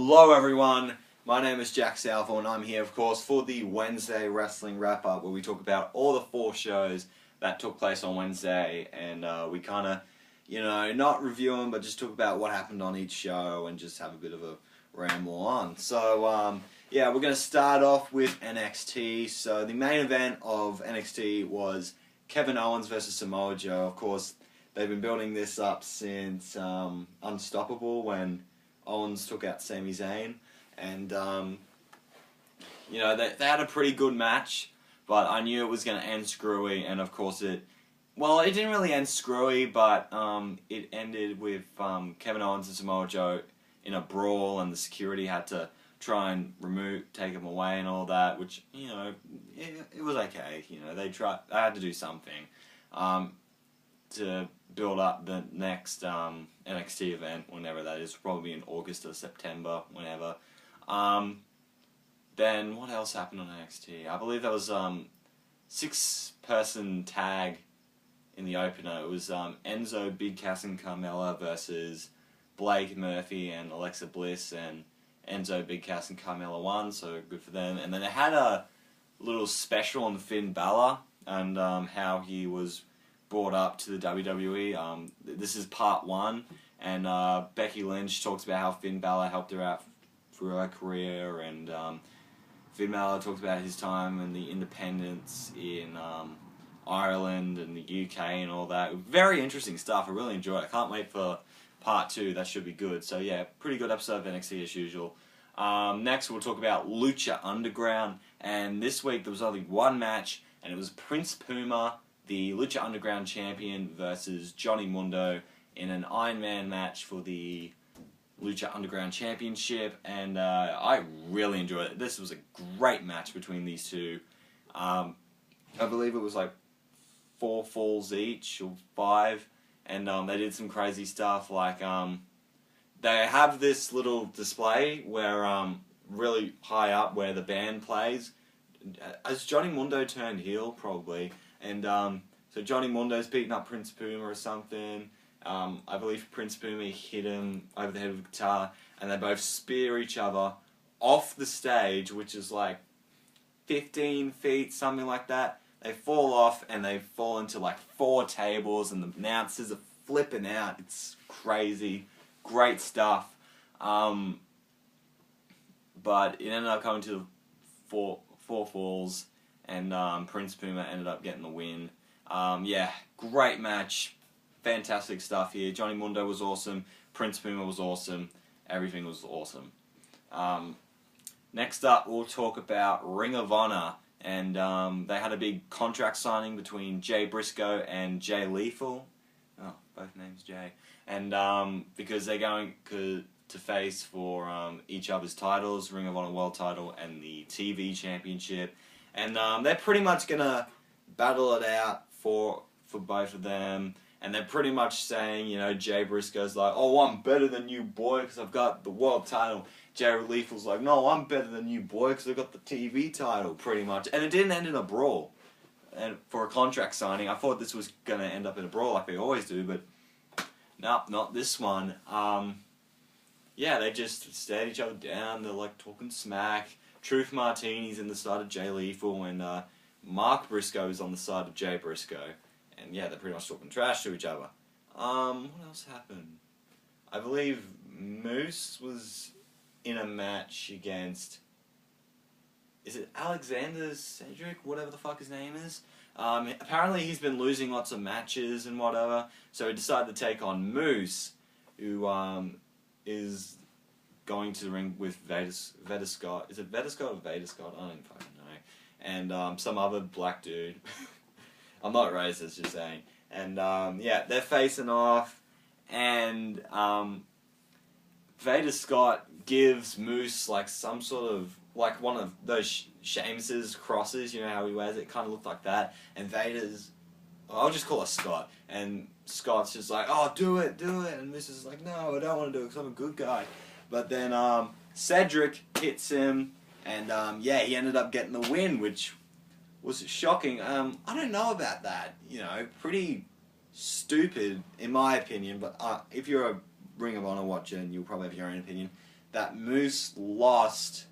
Hello everyone, my name is Jack Southall and I'm here of course for the Wednesday Wrestling Wrap-Up where we talk about all the 4 shows that took place on Wednesday and we kind of, not review them but just talk about what happened on each show and just have a bit of a ramble on. So yeah, we're going to start off with NXT. So the main event of NXT was Kevin Owens versus Samoa Joe. Of course, they've been building this up since Unstoppable when Owens took out Sami Zayn, and they had a pretty good match, but I knew it was going to end screwy, and of course it didn't really end screwy, but it ended with Kevin Owens and Samoa Joe in a brawl, and the security had to try and take him away and all that, which, it was okay. They had to do something to build up the next NXT event, whenever that is, probably in August or September, whenever. Then what else happened on NXT? I believe there was 6-person tag in the opener. It was Enzo, Big Cass and Carmella versus Blake Murphy and Alexa Bliss, and Enzo, Big Cass and Carmella won, so good for them. And then they had a little special on Finn Balor and how he was brought up to the WWE. This is part 1, and Becky Lynch talks about how Finn Balor helped her out through her career, and Finn Balor talks about his time and the independence in Ireland and the UK and all that. Very interesting stuff. I really enjoyed it. I can't wait for part 2. That should be good. So yeah, pretty good episode of NXT as usual. Next we'll talk about Lucha Underground, and this week there was only one match, and it was Prince Puma, the Lucha Underground champion, versus Johnny Mundo in an Iron Man match for the Lucha Underground Championship, and I really enjoyed it. This was a great match between these two. I believe it was like 4 falls each, or 5, and they did some crazy stuff, like they have this little display where really high up where the band plays. Has Johnny Mundo turned heel? Probably. And so Johnny Mundo's beating up Prince Puma or something. I believe Prince Puma hit him over the head with a guitar, and they both spear each other off the stage, which is like 15 feet, something like that. They fall off, and they fall into like 4 tables, and the announcers are flipping out. It's crazy. Great stuff. But it ended up coming to 4 falls, and Prince Puma ended up getting the win. Yeah, great match. Fantastic stuff here. Johnny Mundo was awesome. Prince Puma was awesome. Everything was awesome. Next up, we'll talk about Ring of Honor. And they had a big contract signing between Jay Briscoe and Jay Lethal. Oh, both names Jay. And because they're going to face for each other's titles, Ring of Honor World title and the TV Championship. And they're pretty much going to battle it out for both of them. And they're pretty much saying, Jay Briscoe's like, oh, I'm better than you, boy, because I've got the world title. Jay Lethal's like, no, I'm better than you, boy, because I've got the TV title, pretty much. And it didn't end in a brawl. And for a contract signing, I thought this was going to end up in a brawl like they always do, but nope, not this one. Yeah, they just stared each other down. They're like talking smack. Truth Martini's in the side of Jay Lethal, and Mark Briscoe is on the side of Jay Briscoe. And yeah, they're pretty much talking trash to each other. What else happened? I believe Moose was in a match against, is it Alexander Cedric, whatever the fuck his name is? Apparently he's been losing lots of matches and whatever, so he decided to take on Moose, who is going to the ring with Veda Scott. Is it Veda Scott or Veda Scott? I don't even fucking know. And some other black dude. I'm not racist, just saying. And yeah, they're facing off, and Veda Scott gives Moose like some sort of, like one of those Sheamus's crosses, how he wears it, kind of looked like that. And Vader's, I'll just call her Scott, and Scott's just like, oh, do it, and Moose is like, no, I don't want to do it because I'm a good guy. But then Cedric hits him, and yeah, he ended up getting the win, which was shocking. I don't know about that, pretty stupid in my opinion, but if you're a Ring of Honor watcher, and you'll probably have your own opinion, that Moose lost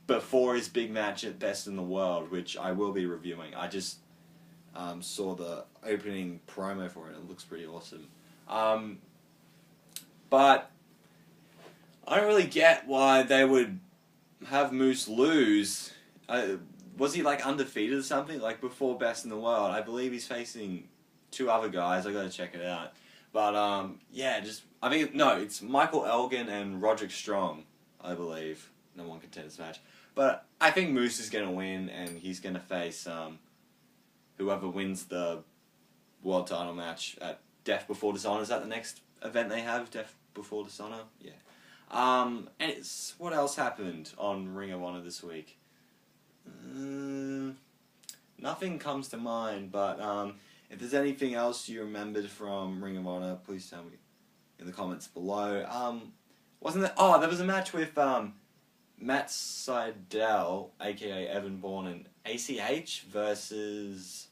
before his big match at Best in the World, which I will be reviewing. I just saw the opening promo for it. It looks pretty awesome. But I don't really get why they would have Moose lose. Was he like undefeated or something? Like before Best in the World, I believe he's facing 2 other guys. I gotta check it out. But it's Michael Elgin and Roderick Strong, I believe, in the 1 contenders match. But I think Moose is gonna win, and he's gonna face whoever wins the world title match at Death Before Dishonor. Is that the next event they have? Death Before Dishonor? Yeah. And what else happened on Ring of Honor this week? Nothing comes to mind, but if there's anything else you remembered from Ring of Honor, please tell me in the comments below. There was a match with Matt Sydal, aka Evan Bourne, and ACH versus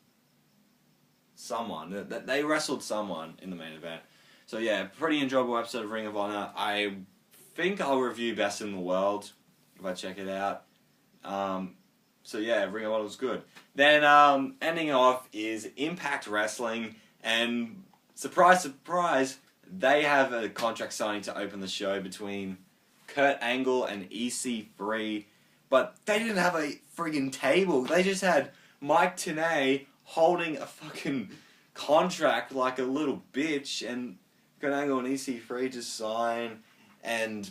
someone. They wrestled someone in the main event. So yeah, pretty enjoyable episode of Ring of Honor. I think I'll review Best in the World if I check it out. So yeah, Ring of Honor was good. Then ending off is Impact Wrestling, and surprise, surprise, they have a contract signing to open the show between Kurt Angle and EC3, but they didn't have a friggin' table. They just had Mike Tenay holding a fucking contract like a little bitch, and Kurt Angle and EC3 just sign, and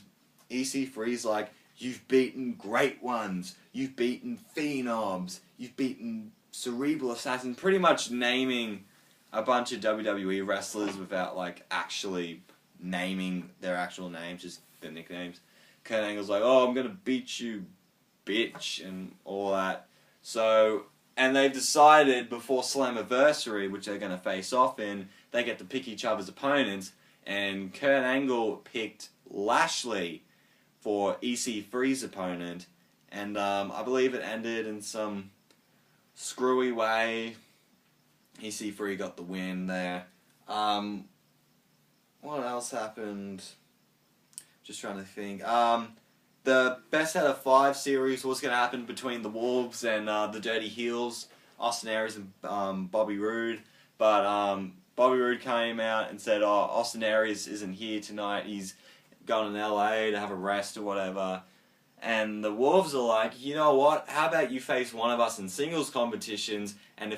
EC3's like, you've beaten great ones, you've beaten phenoms, you've beaten cerebral assassins, pretty much naming a bunch of WWE wrestlers without like actually naming their actual names, just their nicknames. Kurt Angle's like, oh, I'm gonna beat you, bitch, and all that. So, and they've decided before Slammiversary, which they're gonna face off in, they get to pick each other's opponents, and Kurt Angle picked Lashley for EC3's opponent, and I believe it ended in some screwy way. EC3 got the win there. What else happened? Just trying to think. The Best Out of 5 series was going to happen between the Wolves and the Dirty Heels, Austin Aries and Bobby Roode, but Bobby Roode came out and said, Austin Aries isn't here tonight, he's going to LA to have a rest or whatever. And the Wolves are like, you know what, how about you face one of us in singles competitions, and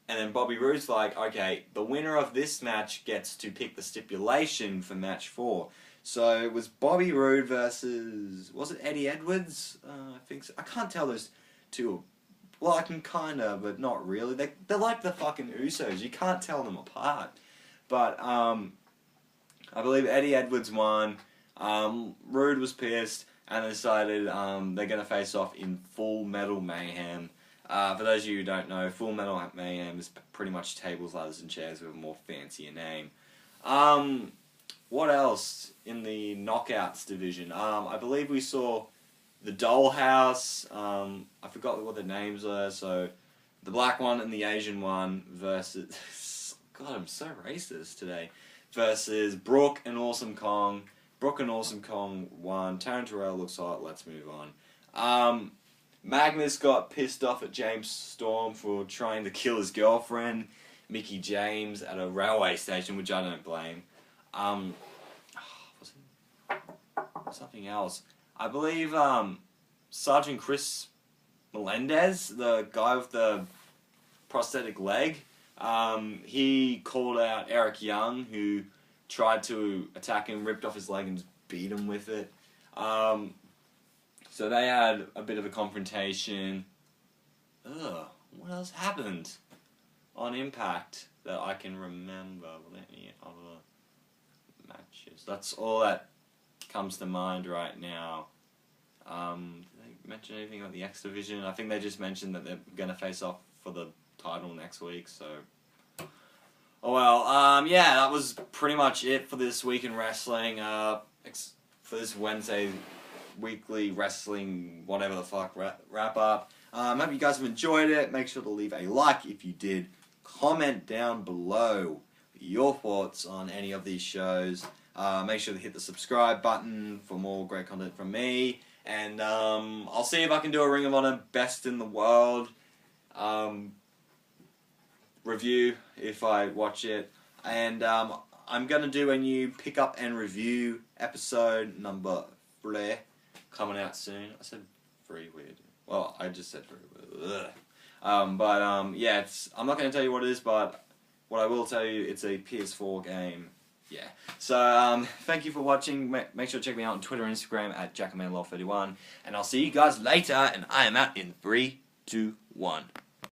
then Bobby Roode's like, okay, the winner of this match gets to pick the stipulation for match 4. So it was Bobby Roode versus, was it Eddie Edwards? I think so. I can't tell those two. Well, I can kinda, but not really. They're like the fucking Usos. You can't tell them apart. But I believe Eddie Edwards won. Roode was pissed and decided they're going to face off in Full Metal Mayhem. For those of you who don't know, Full Metal Mayhem is pretty much tables, ladders, and chairs with a more fancier name. What else in the Knockouts division? I believe we saw the Dollhouse. I forgot what the names were. So the black one and the Asian one versus... God, I'm so racist today. Versus Brooke and Awesome Kong. Brooke and Awesome Kong won. Taryn Terrell looks hot. Let's move on. Magnus got pissed off at James Storm for trying to kill his girlfriend, Mickie James, at a railway station, which I don't blame. Was it something else? I believe Sergeant Chris Melendez, the guy with the prosthetic leg, he called out Eric Young, who tried to attack him, ripped off his leg and just beat him with it. So they had a bit of a confrontation. What else happened on Impact that I can remember? Were there any other matches? That's all that comes to mind right now. Did they mention anything about the X Division? I think they just mentioned that they're going to face off for the title next week, so... Oh well, yeah, that was pretty much it for this week in wrestling. For this Wednesday weekly wrestling, whatever the fuck, wrap up. Hope you guys have enjoyed it. Make sure to leave a like if you did. Comment down below your thoughts on any of these shows. Make sure to hit the subscribe button for more great content from me. And I'll see if I can do a Ring of Honor Best in the World review if I watch it. And I'm going to do a new pick up and review episode number 3 coming out soon. I said 3 weird. Well, I just said 3 weird. Yeah, I'm not going to tell you what it is, but what I will tell you, it's a PS4 game. Yeah. So, thank you for watching. Make sure to check me out on Twitter and Instagram at JackamanLaw31. And I'll see you guys later, and I am out in 3, 2, 1.